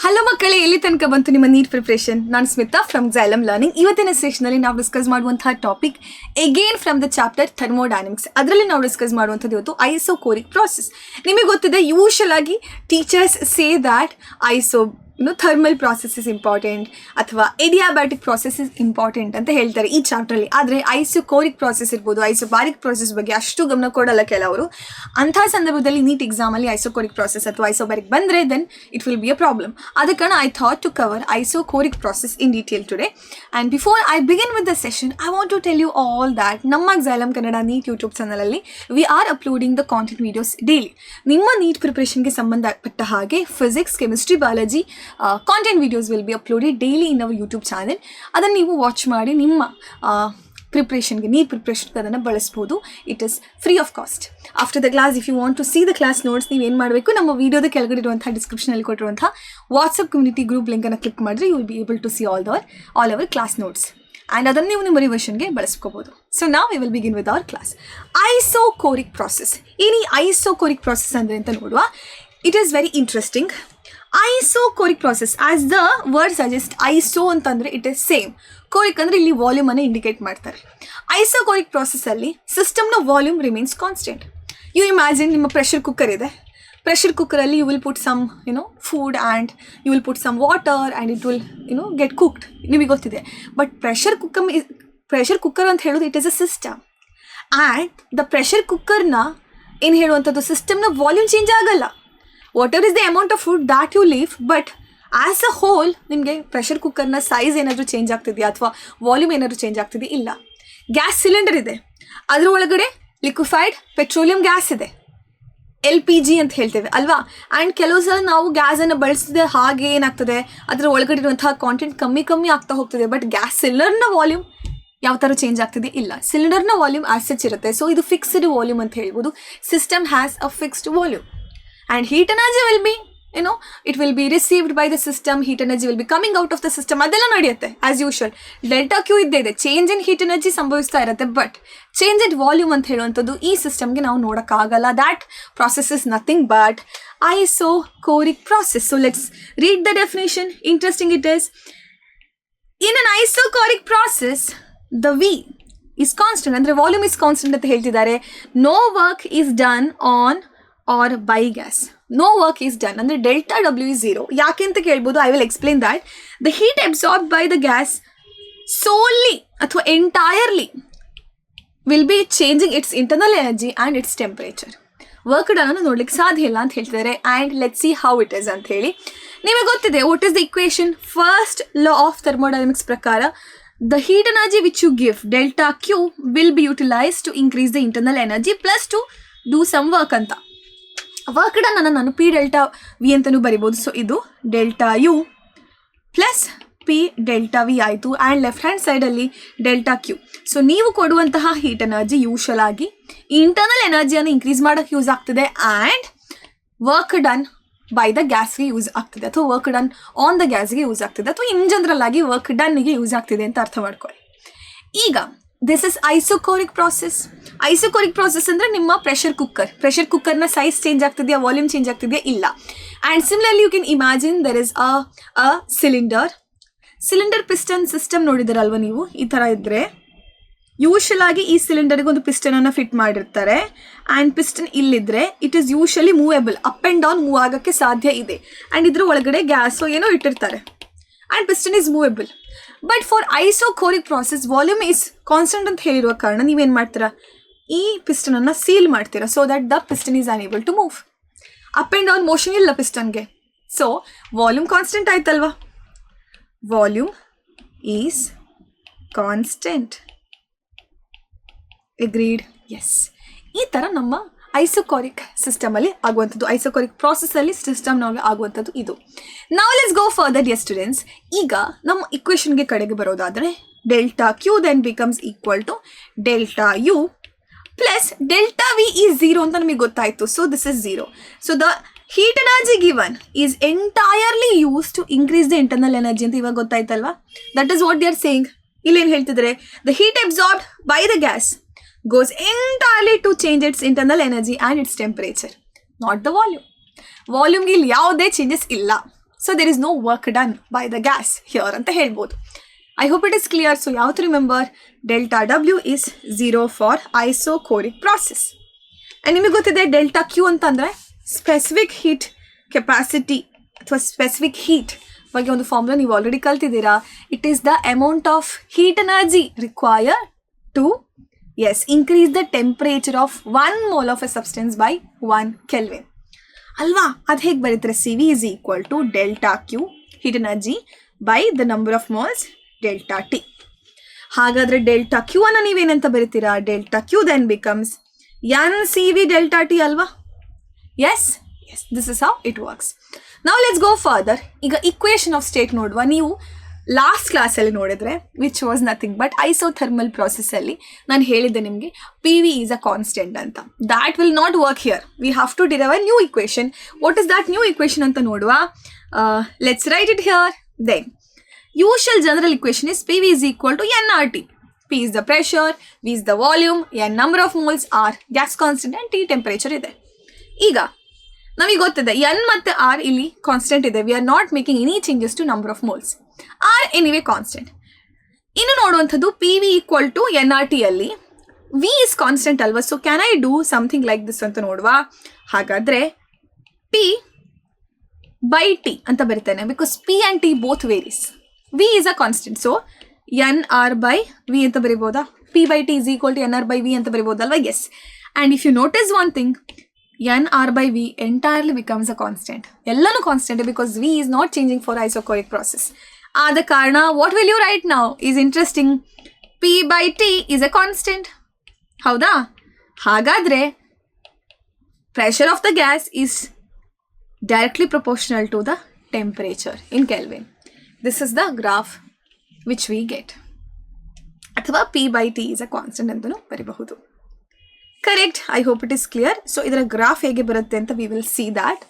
Hello ಮಕ್ಕಳೇ, ಎಲ್ಲಿ ತನಕ ಬಂತು ನಿಮ್ಮ ನೀಟ್ ಪ್ರಿಪ್ರೇಷನ್? ನಾನು ಸ್ಮಿತಾ ಫ್ರಮ್ ಝೈಲಮ್ ಲರ್ನಿಂಗ್. ಇವತ್ತಿನ ಸೆಷನಲ್ಲಿ ನಾವು ಡಿಸ್ಕಸ್ ಮಾಡುವಂತಹ topic again from the chapter thermodynamics. ಅದರಲ್ಲಿ ನಾವು ಡಿಸ್ಕಸ್ ಮಾಡುವಂಥದ್ದು ಇವತ್ತು ಐಸೋಕೋರಿಕ್ ಪ್ರಾಸೆಸ್. ನಿಮಗೆ ಗೊತ್ತಿದೆ, ಯೂಶಲ್ ಆಗಿ teachers say that thermal process is important ಅಥವಾ ಎಡಿಯಾಬ್ಯಾಟಿಕ್ ಪ್ರಾಸೆಸ್ ಇಸ್ ಇಂಪಾರ್ಟೆಂಟ್ ಅಂತ ಹೇಳ್ತಾರೆ ಈ ಚಾಪ್ಟ್ರಲ್ಲಿ. ಆದರೆ ಐಸೋಕೋರಿಕ್ ಪ್ರಾಸೆಸ್ ಇರ್ಬೋದು, ಐಸೋಬಾರಿಕ್ ಪ್ರಾಸೆಸ್ ಬಗ್ಗೆ ಅಷ್ಟು ಗಮನ ಕೊಡಲ್ಲ ಕೆಲವರು. ಅಂಥ ಸಂದರ್ಭದಲ್ಲಿ ನೀಟ್ ಎಕ್ಸಾಮಲ್ಲಿ ಐಸೋಕೋರಿಕ್ ಪ್ರಾಸೆಸ್ ಅಥವಾ ಐಸೋಬಾರಿಕ್ ಬಂದರೆ then it will be a problem. ಆದ ಕಾರಣ I thought to cover isochoric process in detail today. And before I begin with the session, I want to tell you all that ನಮ್ಮ Xylem Kannada NEET YouTube ಚಾನಲಲ್ಲಿ we are uploading the content videos daily. ನಿಮ್ಮ NEET ಪ್ರಿಪ್ರೇಷನ್ಗೆ ಸಂಬಂಧಪಟ್ಟ ಹಾಗೆ physics, chemistry, biology content videos will be uploaded daily in our YouTube channel. ಅದನ್ನು ನೀವು watch ಮಾಡಿ ನಿಮ್ಮ ಪ್ರಿಪ್ರೇಷನ್ಗೆ, ನೀಟ್ ಪ್ರಿಪ್ರೇಷನ್ಗೆ ಅದನ್ನು ಬಳಸ್ಬೋದು. It is free of cost. After the class, if you want to see the class notes, ನೀವು ಏನು ಮಾಡಬೇಕು, ನಮ್ಮ ವೀಡಿಯೋದ ಕೆಳಗಡೆ ಇರುವಂಥ ಡಿಸ್ಕ್ರಿಪ್ಷನಲ್ಲಿ ಕೊಟ್ಟಿರುವಂಥ ವಾಟ್ಸಪ್ ಕಮ್ಯುನಿಟಿ ಗ್ರೂಪ್ ಲಿಂಕನ್ನು ಕ್ಲಿಕ್ ಮಾಡಿದ್ರೆ you will be able to see all our class notes. And ಅದನ್ನು ನೀವು ನಿಮ್ಮ ರಿವಿಷನ್ಗೆ ಬಳಸ್ಕೋಬೋದು. ಸೊ ನಾವು we will begin with our class. Isochoric process. ಈ ಐಸೋಕೋರಿಕ್ ಪ್ರಾಸೆಸ್ ಅಂದರೆ ಅಂತ ನೋಡುವ. It is very interesting. Isochoric process, as the word suggest, iso ಅಂತಂದರೆ ಇಟ್ ಇಸ್ ಸೇಮ್, ಕೋರಿಕ್ ಅಂದರೆ ಇಲ್ಲಿ ವಾಲ್ಯೂಮನ್ನು ಇಂಡಿಕೇಟ್ ಮಾಡ್ತಾರೆ. ಐಸೋಕೋರಿಕ್ ಪ್ರಾಸೆಸ್ಸಲ್ಲಿ ಸಿಸ್ಟಮ್ನ volume remains constant. You imagine, ನಿಮ್ಮ ಪ್ರೆಷರ್ ಕುಕ್ಕರ್ ಇದೆ. ಪ್ರೆಷರ್ ಕುಕ್ಕರಲ್ಲಿ you will put some food and you will put some water and it will get cooked. ನಿಮಗೆ ಗೊತ್ತಿದೆ. ಬಟ್ ಪ್ರೆಷರ್ ಕುಕ್ಕರ್ ಅಂತ ಹೇಳೋದು it is a system. And the pressure ಕುಕ್ಕರ್ನ ಏನು ಹೇಳುವಂಥದ್ದು, ಸಿಸ್ಟಮ್ನ ವಾಲ್ಯೂಮ್ ಚೇಂಜ್ ಆಗಲ್ಲ. Water is the amount of food that you leave, but as a whole ನಿಮಗೆ ಪ್ರೆಷರ್ ಕುಕ್ಕರ್ನ ಸೈಜ್ ಏನಾದರೂ ಚೇಂಜ್ ಆಗ್ತಿದೆಯಾ ಅಥವಾ ವಾಲ್ಯೂಮ್ ಏನಾದರೂ ಚೇಂಜ್ ಆಗ್ತಿದೆಯಾ? ಇಲ್ಲ. ಗ್ಯಾಸ್ ಸಿಲಿಂಡರ್ ಇದೆ, ಅದರ ಒಳಗಡೆ ಲಿಕ್ವಿಫೈಡ್ ಪೆಟ್ರೋಲಿಯಂ ಗ್ಯಾಸ್ ಇದೆ, LPG ಅಂತ ಹೇಳ್ತೇವೆ ಅಲ್ವಾ. ಆ್ಯಂಡ್ ಕೆಲವು ಸಲ ನಾವು ಗ್ಯಾಸನ್ನು ಬಳಸಿದ್ರೆ ಹಾಗೆ ಏನಾಗ್ತದೆ, ಅದರ ಒಳಗಡೆ ಇರುವಂತಹ ಕಾಂಟೆಂಟ್ ಕಮ್ಮಿ ಆಗ್ತಾ ಹೋಗ್ತದೆ. ಬಟ್ ಗ್ಯಾಸ್ ಸಿಲಿಂಡರ್ನ ವಾಲ್ಯೂಮ್ ಯಾವ ಥರ ಚೇಂಜ್ ಆಗ್ತಿದೆ? ಇಲ್ಲ. ಸಿಲಿಂಡರ್ನ ವಾಲ್ಯೂಮ್ ಆಸೆಚ್ ಇರುತ್ತೆ. ಸೊ ಇದು ಫಿಕ್ಸ್ಡ್ ವಾಲ್ಯೂಮ್ ಅಂತ ಹೇಳ್ಬೋದು. System has a fixed volume. And heat energy will be, it will be received by the system. Heat energy will be coming out of the system. ಅದೆಲ್ಲ ನಡೆಯುತ್ತೆ as usual. Delta Q ಇದೆ, change in heat energy ಸಂಭವಿಸ್ತಾ ಇರುತ್ತೆ. But change in volume ಅಂತ ಹೇಳುವಂಥದ್ದು ಈ ಸಿಸ್ಟಮ್ಗೆ ನಾವು ನೋಡೋಕ್ಕಾಗಲ್ಲ. That process is nothing but isochoric process. So let's read the definition. Interesting it is. In an isochoric process the V is constant, ಅಂದರೆ volume is constant ಅಂತ ಹೇಳ್ತಿದ್ದಾರೆ. No work is done on or by gas. No work is done ಅಂದರೆ delta W is 0. ಯಾಕೆ ಅಂತ ಕೇಳ್ಬೋದು. I will explain that. The heat absorb by the gas solely ಅಥವಾ entirely will be changing it's internal energy and it's temperature. Work done ಅನ್ನು ನೋಡ್ಲಿಕ್ಕೆ ಸಾಧ್ಯ ಇಲ್ಲ ಅಂತ ಹೇಳ್ತಿದ್ದಾರೆ. And let's see how it is ಅಂತ ಹೇಳಿ. ನಿಮಗೆ ಗೊತ್ತಿದೆ what is the equation. First law of thermodynamics ಪ್ರಕಾರ the heat energy which you give, delta Q, will be utilized to increase the internal energy plus to do some work ಅಂತ. Work done ಅನ್ನು ನಾನು P delta V ಅಂತಲೂ ಬರಿಬೋದು. So ಇದು delta U plus P delta V ಆಯಿತು. And left hand ಸೈಡಲ್ಲಿ delta Q. So ನೀವು ಕೊಡುವಂತಹ ಹೀಟ್ ಎನರ್ಜಿ ಯೂಶಲ್ ಆಗಿ ಇಂಟರ್ನಲ್ ಎನರ್ಜಿಯನ್ನು ಇನ್ಕ್ರೀಸ್ ಮಾಡೋಕ್ಕೆ ಯೂಸ್ ಆಗ್ತಿದೆ. And work done by the ಗ್ಯಾಸ್ಗೆ ಯೂಸ್ ಆಗ್ತಿದೆ, ಅಥವಾ ವರ್ಕ್ ಡನ್ ಆನ್ ದ ಗ್ಯಾಸ್ಗೆ ಯೂಸ್ ಆಗ್ತಿದೆ, ಅಥವಾ ಇನ್ ಜನರಲ್ ಆಗಿ ವರ್ಕ್ ಡನ್ಗೆ ಯೂಸ್ ಆಗ್ತಿದೆ ಅಂತ ಅರ್ಥ ಮಾಡ್ಕೊಳ್ಳಿ. ಈಗ this is isochoric process. Isochoric process ಅಂದರೆ ನಿಮ್ಮ ಪ್ರೆಷರ್ ಕುಕ್ಕರ್ನ ಸೈಜ್ ಚೇಂಜ್ ಆಗ್ತಿದೆಯಾ, ವಾಲ್ಯೂಮ್ ಚೇಂಜ್ ಆಗ್ತಿದೆಯಾ? ಇಲ್ಲ. And similarly you can imagine there is a cylinder piston system ನೋಡಿದಾರಲ್ವ ನೀವು. ಈ ಥರ ಇದ್ದರೆ ಯೂಶಲ್ ಆಗಿ ಈ ಸಿಲಿಂಡರ್ಗೆ ಒಂದು ಪಿಸ್ಟನನ್ನು ಫಿಟ್ ಮಾಡಿರ್ತಾರೆ. ಆ್ಯಂಡ್ ಪಿಸ್ಟನ್ ಇಲ್ಲಿದ್ದರೆ it is usually movable, up and down move ಆಗೋಕ್ಕೆ ಸಾಧ್ಯ ಇದೆ. ಆ್ಯಂಡ್ ಇದ್ರ ಒಳಗಡೆ ಗ್ಯಾಸೋ ಏನೋ ಇಟ್ಟಿರ್ತಾರೆ and piston is movable. But for isochoric process volume is constant ಅಂತ ಹೇಳಿರುವ ಕಾರಣ ನೀವೇನು ಮಾಡ್ತೀರಾ, ಈ ಪಿಸ್ಟನನ್ನು ಸೀಲ್ ಮಾಡ್ತೀರಾ. So that the piston is unable to move. Up and down motion ಇಲ್ಲ ಪಿಸ್ಟನ್ಗೆ. ಸೊ ವಾಲ್ಯೂಮ್ ಕಾನ್ಸ್ಟೆಂಟ್ ಆಯ್ತಲ್ವಾ. Volume is constant. Agreed? Yes. ಈ ಥರ ನಮ್ಮ ಐಸೋಕೋರಿಕ್ ಸಿಸ್ಟಮಲ್ಲಿ ಆಗುವಂಥದ್ದು, ಐಸೋಕೋರಿಕ್ ಪ್ರಾಸೆಸ್ಸಲ್ಲಿ ಸಿಸ್ಟಮ್ನಾಗ ಆಗುವಂಥದ್ದು ಇದು. ನಾವು let's go further dear students. ಈಗ ನಮ್ಮ ಇಕ್ವೇಷನ್ಗೆ ಕಡೆಗೆ ಬರೋದಾದರೆ delta Q then becomes equal to delta U plus delta V is 0 ಅಂತ ನಮಗೆ ಗೊತ್ತಾಯಿತು. So this is 0. So the heat energy given is entirely use to increase the internal energy ಅಂತ ಇವಾಗ ಗೊತ್ತಾಯ್ತಲ್ವಾ. That is what they are saying. ಇಲ್ಲೇನು ಹೇಳ್ತಿದ್ದಾರೆ, the heat absorbed by the gas goes entirely to change its internal energy and its temperature, not the volume. ವಾಲ್ಯೂಮ್ಗೆ ಇಲ್ಲಿ ಯಾವುದೇ changes ಇಲ್ಲ. So there is no work done by the gas here ಅಂತ ಹೇಳ್ಬೋದು. I hope it is clear. So ಯಾವತ್ತು remember, delta W is 0 for isochoric process. And ನಿಮಗೆ ಗೊತ್ತಿದೆ delta Q ಅಂತಂದರೆ ಸ್ಪೆಸಿಫಿಕ್ ಹೀಟ್ ಕೆಪಾಸಿಟಿ ಅಥವಾ ಸ್ಪೆಸಿಫಿಕ್ ಹೀಟ್ ಬಗ್ಗೆ ಒಂದು formula ನೀವು ಆಲ್ರೆಡಿ ಕಲ್ತಿದ್ದೀರಾ. It is the amount of heat energy require to increase the temperature of 1 mole of a substance by 1 Kelvin. ಅಲ್ವಾ? ಅದು ಹೇಗೆ ಬರೀತಾರೆ? CV is equal to delta Q heat energy by the number of moles delta T. ಹಾಗಾದರೆ delta Q ಅನ್ನು ನೀವೇನಂತ ಬರೀತೀರಾ? Delta Q then becomes NCV delta T ಅಲ್ವಾ? Yes, this is how it works. ನಾವು ಲೆಟ್ಸ್ ಗೋ ಫರ್ದರ್. ಈಗ equation of state ನೋಡುವ. ನೀವು last ಕ್ಲಾಸಲ್ಲಿ ನೋಡಿದ್ರೆ which was nothing but isothermal ಪ್ರಾಸೆಸ್ಸಲ್ಲಿ ನಾನು ಹೇಳಿದ್ದೆ ನಿಮಗೆ PV ಈಸ್ ಅ ಕಾನ್ಸ್ಟೆಂಟ್ ಅಂತ. That will not work here. We have to derive a new equation. What is that new equation ಅಂತ ನೋಡುವ. Let's right it here. Then usual general equation is PV is equal to nRT. P is the pressure, V is the volume, N number of moles, R gas constant and T temperature ಇದೆ. ಈಗ ನಮಗೆ ಗೊತ್ತಿದೆ N ಮತ್ತು R ಇಲ್ಲಿ constant ಇದೆ. We are not making any changes to number of moles. R anyway constant. ಇನ್ನು ನೋಡುವಂಥದ್ದು PV equal to NRT ಅಲ್ಲಿ V ಇಸ್ ಕಾನ್ಸ್ಟೆಂಟ್ ಅಲ್ವಾ? So can I do something like this ಅಂತ ನೋಡುವ. ಹಾಗಾದರೆ P ಬೈ T ಅಂತ ಬರಿತಾನೆ. Because P and T both varies. V is a constant. So NR by V ಅಂತ ಬರಿಬೋದಾ? P by T is equal to NR by V ಅಂತ ಬರಿಬೋದಲ್ವಾ? S. And if you notice one thing, NR by V entirely becomes a constant. ಎಲ್ಲನೂ constant because V is not changing for isochoric process. ಆದ ಕಾರಣ what will you write now is interesting. P by T is a constant. ಹೌದಾ? ಹಾಗಾದರೆ pressure of the gas is directly proportional to the temperature in Kelvin. This is the graph which we get. ಅಥವಾ P by T is a constant ಅಂತಲೂ ಬರೀಬಹುದು. Correct. I hope it is clear. So ಇದರ graph ಹೇಗೆ ಬರುತ್ತೆ ಅಂತ we will see that.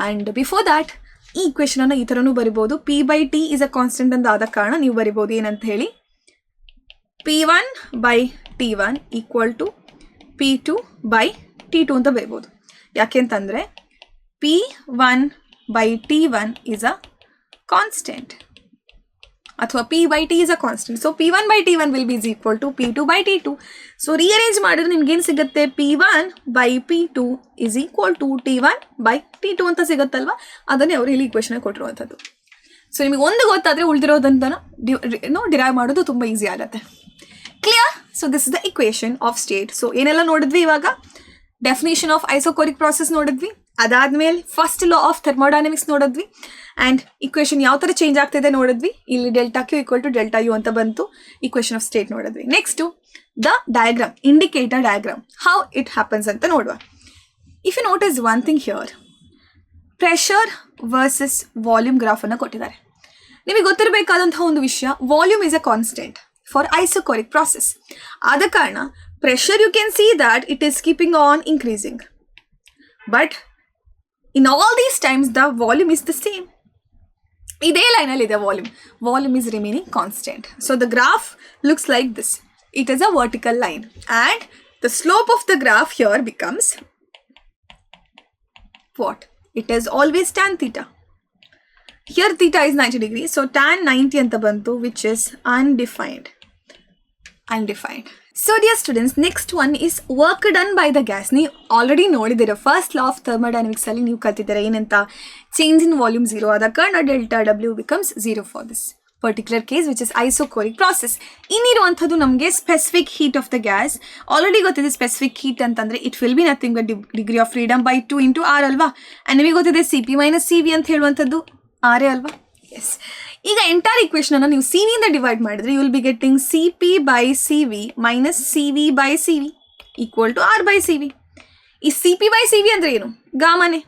And before that ಈ ಇಕ್ವೇಷನನ್ನು ಈ ಥರನೂ ಬರಿಬೋದು. P by T is a constant ಅಂತ ಆದ ಕಾರಣ ನೀವು ಬರಿಬೋದು ಏನಂತ ಹೇಳಿ, P1 by T1 equal to P2 by T2 ಅಂತ ಬರಿಬೋದು. ಯಾಕೆಂತಂದರೆ P1 by T1 is a constant ಅಥವಾ P by T is a constant. So P1 by T1 will be is equal to P2 by T2. So rearrange ಮಾಡಿದ್ರೆ ನಿಮ್ಗೇನು ಸಿಗುತ್ತೆ? P1 by P2 is equal to T1 by T2 ಅಂತ ಸಿಗುತ್ತಲ್ವ? ಅದನ್ನೇ ಅವರು ಇಲ್ಲಿ equation ಕೊಟ್ಟಿರುವಂಥದ್ದು. So ನಿಮಗೆ ಒಂದು ಗೊತ್ತಾದರೆ ಉಳಿದಿರೋದಂತ ಡಿರೈವ್ ಮಾಡೋದು ತುಂಬ ಈಸಿ ಆಗುತ್ತೆ. Clear? So this is the equation of state. So ಏನೆಲ್ಲ ನೋಡಿದ್ವಿ ಇವಾಗ? ಡೆಫಿನೇಷನ್ ಆಫ್ ಐಸೋಕೋರಿಕ್ ಪ್ರಾಸೆಸ್ ನೋಡಿದ್ವಿ. ಅದಾದಮೇಲೆ ಫಸ್ಟ್ ಲಾ ಆಫ್ ಥರ್ಮೋಡೈನಮಿಕ್ಸ್ ನೋಡಿದ್ವಿ. ಆ್ಯಂಡ್ ಇಕ್ವೇಷನ್ ಯಾವ ಥರ ಚೇಂಜ್ ಆಗ್ತಿದೆ ನೋಡಿದ್ವಿ. ಇಲ್ಲಿ delta Q equal to delta U ಅಂತ ಬಂತು. ಇಕ್ವೇಷನ್ ಆಫ್ ಸ್ಟೇಟ್ ನೋಡಿದ್ವಿ. Next the diagram, indicator diagram, how it happens ಅಂತ ನೋಡುವ. If you notice one thing here, pressure versus volume ಗ್ರಾಫನ್ನು ಕೊಟ್ಟಿದ್ದಾರೆ. ನಿಮಗೆ ಗೊತ್ತಿರಬೇಕಾದಂತಹ ಒಂದು ವಿಷಯ, volume is a constant for isochoric process. ಆದ ಕಾರಣ pressure you can see that it is keeping on increasing. But in all these times the volume is the same. ಇದೇ ಲೈನಲ್ಲಿ ಇದೆ volume is remaining constant. So the graph looks like this. It is a vertical line and the slope of the graph here becomes what? It is always tan theta. Here theta is 90 degrees, so tan 90 ಅಂತ ಬಂತು, which is undefined. So dear students, next one is work done by the gas. ನೀವು already ನೋಡಿದ್ದೀರ first law of thermodynamics ಅಲ್ಲಿ ನೀವು ಕಲ್ತಿದ್ದೀರ ಏನಂತ, change in volume 0 ಆದ ಕಾರಣ delta W becomes 0 for this particular case which is isochoric process. ಇನ್ನಿರುವಂಥದ್ದು ನಮಗೆ specific heat of the gas. Already ಗೊತ್ತಿದೆ ಸ್ಪೆಸಿಫಿಕ್ ಹೀಟ್ ಅಂತಂದರೆ it will be nothing but degree of freedom by 2 into R ಅಲ್ವಾ. And ನಿಮಗೆ ಗೊತ್ತಿದೆ CP minus CV ಅಂತ ಹೇಳುವಂಥದ್ದು R ಅಲ್ವಾ. ಎಸ್. ಈಗ ಎಂಟೈರ್ ಇಕ್ವೇಷನನ್ನು ನೀವು CV ಇಂದ ಡಿವೈಡ್ ಮಾಡಿದ್ರೆ you will be getting CP by CV minus CV by CV equal to R by CV. ಈ CP ಬೈ CV ಅಂದರೆ ಏನು? ಗಾಮನೆ.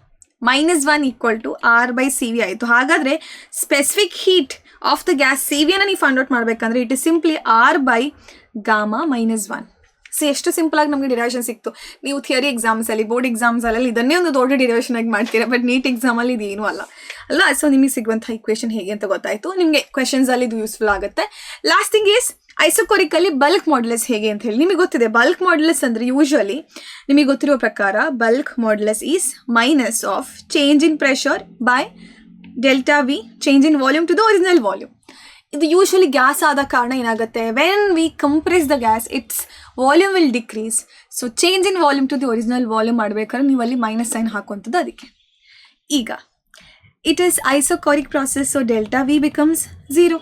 -1 equal to R by CV ಆಯಿತು. ಹಾಗಾದರೆ specific heat of the gas CVಯನ್ನು ನೀವು ಫೈಂಡ್ ಔಟ್ ಮಾಡಬೇಕಂದ್ರೆ it is simply R by gamma -1. So ಎಷ್ಟು ಸಿಂಪಲಾಗಿ ನಮಗೆ ಡಿರೈವೇಷನ್ ಸಿಕ್ತು. ನೀವು ಥಿಯರಿ ಎಕ್ಸಾಮ್ಸಲ್ಲಿ, ಬೋರ್ಡ್ ಎಕ್ಸಾಮ್ಸಲ್ಲಿ ಇದನ್ನೇ ಒಂದು ದೊಡ್ಡ ಡಿರೈವೇಷನ್ ಆಗಿ ಮಾಡ್ತೀರಾ, ಬಟ್ ನೀಟ್ ಎಕ್ಸಾಮಲ್ಲಿ ಇದು ಏನೂ ಅಲ್ಲ. ಸೊ ನಿಮಗೆ ಸಿಗುವಂಥ ಇಕ್ವೇಷನ್ ಹೇಗೆ ಅಂತ ಗೊತ್ತಾಯಿತು. ನಿಮಗೆ ಕ್ವೆಶನ್ಸಲ್ಲಿ ಇದು ಯೂಸ್ಫುಲ್ ಆಗುತ್ತೆ. ಲಾಸ್ಟ್ ಥಿಂಗ್ ಈಸ್ ಐಸೋಕೋರಿಕಲ್ಲಿ ಬಲ್ಕ್ ಮಾಡ್ಯುಲಸ್ ಹೇಗೆ ಅಂತ ಹೇಳಿ ನಿಮಗೆ ಗೊತ್ತಿದೆ. ಬಲ್ಕ್ ಮಾಡ್ಯುಲಸ್ ಅಂದರೆ ಯೂಶ್ವಲಿ ನಿಮಗೆ ಗೊತ್ತಿರೋ ಪ್ರಕಾರ bulk modulus is minus of change in pressure by delta V change in volume to the original volume. ಇದು ಯೂಶ್ವಲಿ ಗ್ಯಾಸ್ ಆದ ಕಾರಣ ಏನಾಗುತ್ತೆ, when we compress the gas its volume will decrease. So change in volume to the original volume ಮಾಡಬೇಕಾದ್ರೆ ನೀವು ಅಲ್ಲಿ minus sine ಹಾಕುವಂಥದ್ದು ಅದಕ್ಕೆ. ಈಗ it is isochoric process, so delta V becomes 0.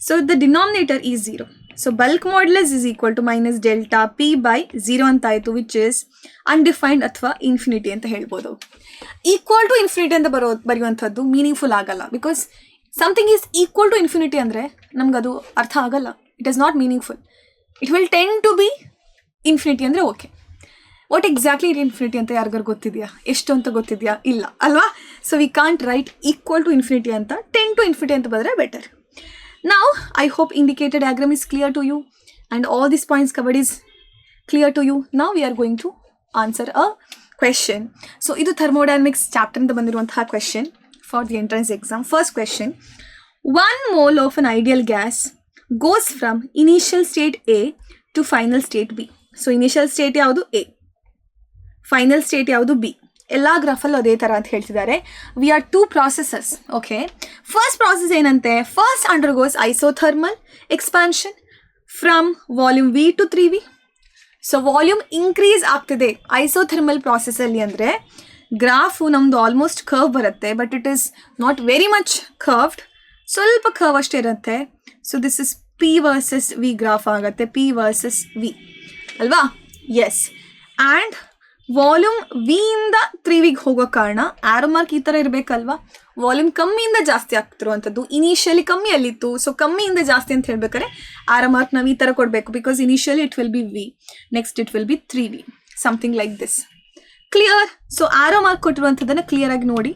So the denominator is 0. So bulk modulus is equal to minus delta P by 0 ಅಂತ ಆಯಿತು, which is undefined ಅಥವಾ infinity ಅಂತ ಹೇಳ್ಬೋದು. ಈಕ್ವಲ್ ಟು ಇನ್ಫಿನಿಟಿ ಅಂತ ಬರೆಯುವಂಥದ್ದು ಮೀನಿಂಗ್ಫುಲ್ ಆಗಲ್ಲ, because something is equal to infinity ಅಂದರೆ ನಮಗದು ಅರ್ಥ ಆಗಲ್ಲ. It is not meaningful. It will tend to be infinity ಅಂದರೆ ಓಕೆ. ವಾಟ್ ಎಕ್ಸಾಕ್ಟ್ಲಿ ಇನ್ಫಿನಿಟಿ ಅಂತ ಯಾರಿಗಾರು ಗೊತ್ತಿದೆಯಾ? ಎಷ್ಟು ಅಂತ ಗೊತ್ತಿದೆಯಾ? ಇಲ್ಲ ಅಲ್ವಾ? So we can't write equal to infinity ಅಂತ, 10 to infinity ಅಂತ ಬರೆದ್ರೆ ಬೆಟರ್. ನಾವು I hope indicated diagram is clear to you and all this points covered is clear to you. ನಾವು we are going to answer a question. So ಇದು thermodynamics chapter ಅಂತ ಬಂದಿರುವಂತಹ question for the entrance exam. First question, 1 mole of an ideal gas goes from initial state A to final state B. So initial state ಯಾವುದು? A. Final state ಯಾವುದು? B. ಎಲ್ಲ ಗ್ರಾಫಲ್ಲೂ ಅದೇ ಥರ ಅಂತ ಹೇಳ್ತಿದ್ದಾರೆ. We are 2 processes. Okay, first process ಏನಂತೆ, first undergoes isothermal expansion from volume V to 3V. So volume increase ಆಗ್ತಿದೆ ಐಸೋಥರ್ಮಲ್ ಪ್ರಾಸೆಸ್ಸಲ್ಲಿ. ಅಂದರೆ ಗ್ರಾಫು ನಮ್ಮದು ಆಲ್ಮೋಸ್ಟ್ ಕರ್ವ್ ಬರುತ್ತೆ, but it is not very much curved, ಸ್ವಲ್ಪ ಕರ್ವ್ ಅಷ್ಟೇ ಇರುತ್ತೆ. So this is P versus V graph ಆಗುತ್ತೆ, P versus V ಅಲ್ವಾ? ಎಸ್. ಆ್ಯಂಡ್ ವಾಲ್ಯೂಮ್ ವಿಯಿಂದ 3Vಗೆ ಹೋಗೋ ಕಾರಣ ಆರೋ ಮಾರ್ಕ್ ಈ ಥರ ಇರಬೇಕಲ್ವಾ? ವಾಲ್ಯೂಮ್ ಕಮ್ಮಿಯಿಂದ ಜಾಸ್ತಿ ಆಗ್ತಿರುವಂಥದ್ದು, ಇನಿಷಿಯಲಿ ಕಮ್ಮಿಯಲ್ಲಿತ್ತು, ಸೊ ಕಮ್ಮಿಯಿಂದ ಜಾಸ್ತಿ ಅಂತ ಹೇಳ್ಬೇಕಾದ್ರೆ ಆರೋ ಮಾರ್ಕ್ ನಾವು ಈ ಥರ ಕೊಡಬೇಕು. Because initially it will be V, next it will be 3V, something like this. Clear? So arrow mark ಕೊಟ್ಟಿರುವಂಥದ್ದನ್ನು ಕ್ಲಿಯರಾಗಿ ನೋಡಿ.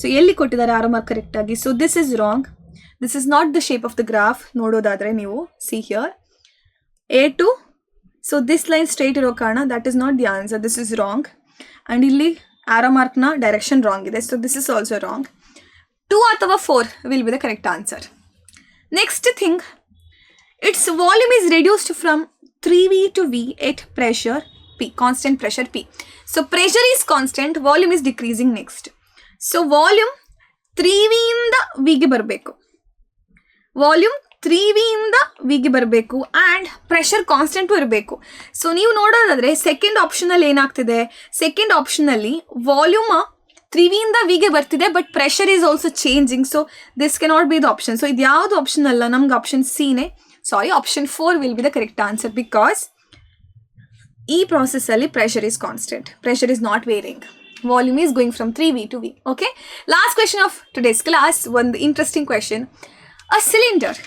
ಸೊ ಎಲ್ಲಿ ಕೊಟ್ಟಿದ್ದಾರೆ ಆರೋ ಮಾರ್ಕ್ ಕರೆಕ್ಟಾಗಿ? So this is wrong, this is not the shape of the graph. ನೋಡೋದಾದರೆ ನೀವು see here A to, so this line straight ಇರೋ ಕಾರಣ that is not the answer, this is wrong. And ಇಲ್ಲಿ arrow ಮಾರ್ಕ್ನ direction wrong ಇದೆ, so this is also wrong. 2 ಅಥವಾ 4 will be the correct answer. Next thing, it's volume is reduced from 3V to V at pressure P, constant pressure P. So pressure is constant, volume is decreasing next. So volume 3V ಇಂದ ವಿಗೆ ಬರಬೇಕು, volume 3V ಇಂದ ವಿಗೆ ಬರಬೇಕು and pressure constant ಇರಬೇಕು. So ನೀವು ನೋಡೋದಾದರೆ second ಆಪ್ಷನಲ್ಲಿ ಏನಾಗ್ತಿದೆ, second ಆಪ್ಷನಲ್ಲಿ volume 3V ಇಂದ ವಿಗೆ ಬರ್ತಿದೆ, but pressure is also changing. So this cannot be the option. So ಇದು ಯಾವುದು ಆಪ್ಷನ್ ಅಲ್ಲ, ನಮ್ಗೆ ಆಪ್ಷನ್ ಸಿನೇ, sorry option 4 will be the correct answer. Because ಈ ಪ್ರಾಸೆಸ್ಸಲ್ಲಿ pressure is constant, pressure is not varying, volume is going from 3V to V. Okay, last question of today's class, ಒಂದು interesting question. A cylinder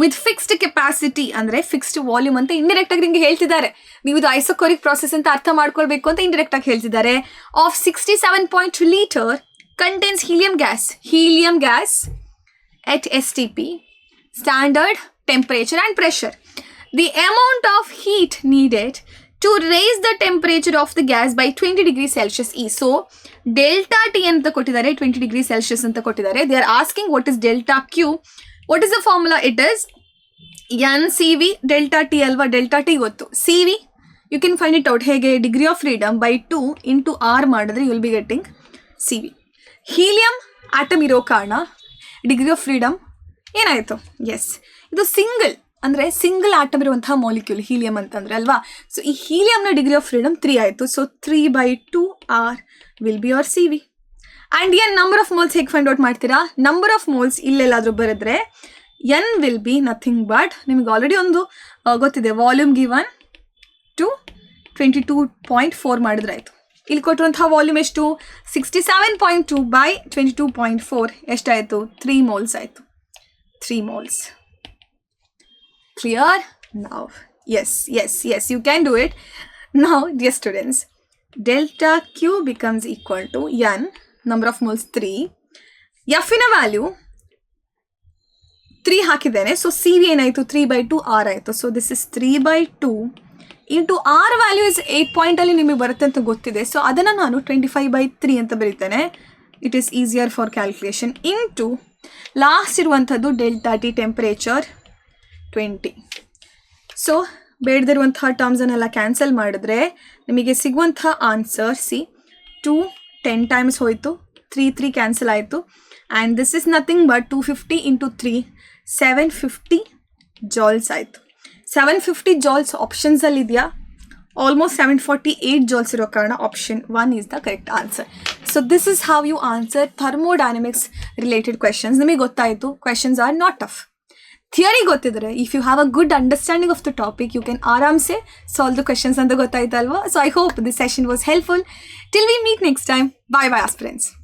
with fixed capacity ಅಂದರೆ fixed volume ಅಂತ ಇಂಡೈರೆಕ್ಟಾಗಿ ನಿಮಗೆ ಹೇಳ್ತಿದ್ದಾರೆ. ನೀವು ಇದು ಐಸೋಕೋರಿಕ್ ಪ್ರಾಸೆಸ್ ಅಂತ ಅರ್ಥ ಮಾಡ್ಕೊಳ್ಬೇಕು ಅಂತ ಇಂಡೈರೆಕ್ಟಾಗಿ ಹೇಳ್ತಿದ್ದಾರೆ. Of 67.2 litre contains helium gas at STP, standard temperature and pressure. The amount of heat needed to raise the temperature of the gas by 20 degrees Celsius ಈ. ಸೊ ಡೆಲ್ಟಾ ಟಿ ಅಂತ ಕೊಟ್ಟಿದ್ದಾರೆ, 20 degrees Celsius ಅಂತ ಕೊಟ್ಟಿದ್ದಾರೆ. They are asking what is delta Q. What is the formula? It is NCV delta T ಅಲ್ವಾ? Delta T ಗೊತ್ತು, CV you can find it out. ಹೇಗೆ? Degree of freedom by 2 into R ಮಾಡಿದ್ರೆ you will be getting CV. Helium atom ಇರೋ ಕಾರಣ degree of freedom ಏನಾಯಿತು? Yes, ಇದು single atom ಇರುವಂತಹ molecule helium ಅಂತಂದರೆ ಅಲ್ವಾ? ಸೊ ಈ ಹೀಲಿಯಂನ ಡಿಗ್ರಿ ಆಫ್ ಫ್ರೀಡಮ್ 3 ಆಯಿತು. So 3/2 R will be your CV. And N number of moles ಹೇಗೆ ಫೈಂಡ್ ಔಟ್ ಮಾಡ್ತೀರಾ? ನಂಬರ್ ಆಫ್ ಮೋಲ್ಸ್ ಇಲ್ಲೆಲ್ಲಾದರೂ ಬರೆದ್ರೆ N will be nothing but, ನಿಮಗೆ ಆಲ್ರೆಡಿ ಒಂದು ಗೊತ್ತಿದೆ, ವಾಲ್ಯೂಮ್ ಗಿವನ್ ಟು 22.4 ಮಾಡಿದ್ರೆ ಆಯಿತು. ಇಲ್ಲಿ ಕೊಟ್ಟಿರುವಂತಹ ವಾಲ್ಯೂಮ್ ಎಷ್ಟು? 67.2 by 22.4 ಎಷ್ಟಾಯಿತು? 3 moles ಆಯಿತು. 3 moles. Clear? Now, yes, you can do it. Now, dear students, delta Q becomes equal to N, number of moles 3. F in a value 3 ಹಾಕಿದ್ದೇನೆ. ಸೊ CV ಏನಾಯಿತು? 3/2 R ಆಯಿತು. So this is 3/2 into R value is 8 ಪಾಯಿಂಟಲ್ಲಿ ನಿಮಗೆ ಬರುತ್ತೆ ಅಂತ ಗೊತ್ತಿದೆ. So ಅದನ್ನು ನಾನು 25/3 ಅಂತ ಬರೀತೇನೆ. It is easier for calculation. Into last ಇರುವಂಥದ್ದು ಡೆಲ್ಟಾ ಟಿ ಟೆಂಪರೇಚರ್ 20. ಸೊ ಬೇಡದಿರುವಂಥ ಟರ್ಮ್ಸನ್ನೆಲ್ಲ ಕ್ಯಾನ್ಸಲ್ ಮಾಡಿದ್ರೆ ನಿಮಗೆ ಸಿಗುವಂಥ ಆನ್ಸರ್ 2 10 times ಹೋಯಿತು, 3 ಕ್ಯಾನ್ಸಲ್ ಆಯಿತು. And this is nothing but 250 into 3 750 joules ಆಯಿತು. 750 ಜಾಲ್ಸ್ ಆಪ್ಷನ್ಸಲ್ಲಿದೆಯಾ? ಆಲ್ಮೋಸ್ಟ್ 748 ಜಾಲ್ಸ್ ಇರೋ ಕಾರಣ option 1 is the correct answer. So this is how you answer thermodynamics related questions. ನಿಮಗೆ ಗೊತ್ತಾಯಿತು, questions are not tough. Theory ಗೊತ್ತಿದ್ರೆ, if you have a good understanding of the topic, you can ಆರಾಮ್ಸೆ solve the questions ಅಂತ ಗೊತ್ತಾಯ್ತಲ್ವಾ. So I hope this session was helpful. Till we meet next time. Bye bye aspirants.